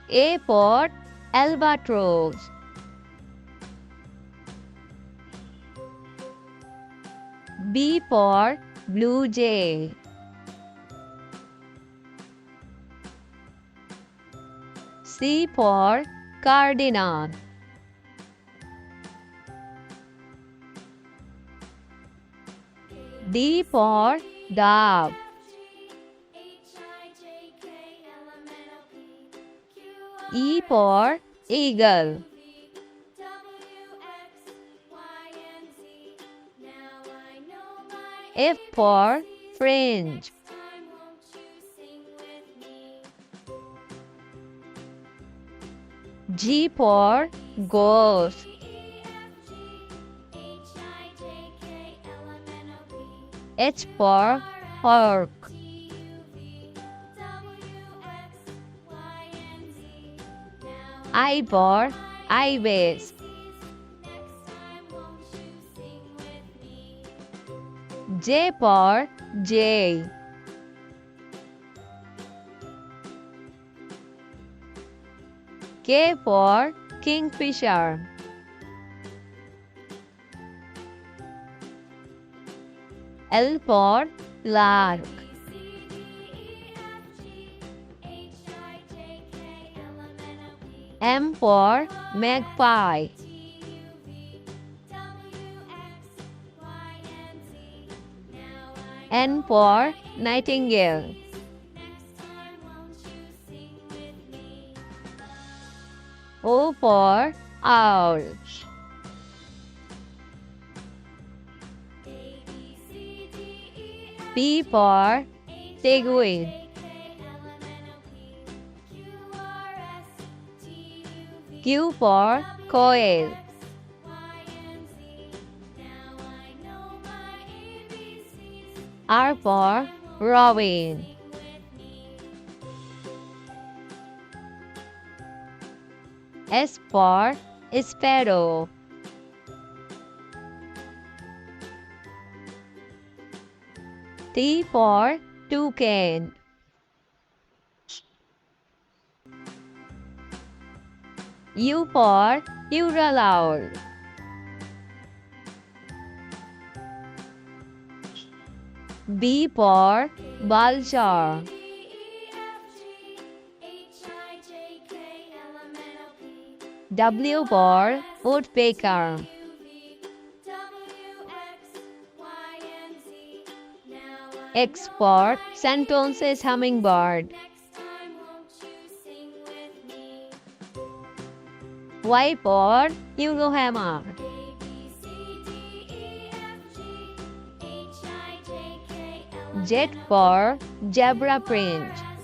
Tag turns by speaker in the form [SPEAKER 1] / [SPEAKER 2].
[SPEAKER 1] A for Albatross. B for Blue Jay. C for Cardinal. D for Dove. E for Eagle. F for Finch. G for Ghost. H for Hawk. I for Ibis. J for Jay. K for Kingfisher. L for Lark. M for Magpie. N for Nightingale. O for Owl. P for Penguin. Q for Quail. R for Robin. S for Sparrow. T for Toucan. U for Ural. B for Vulture. W for Woodpecker. X for Santonce's hummingbird. Y for Yellowhammer. Z for Zebra Finch.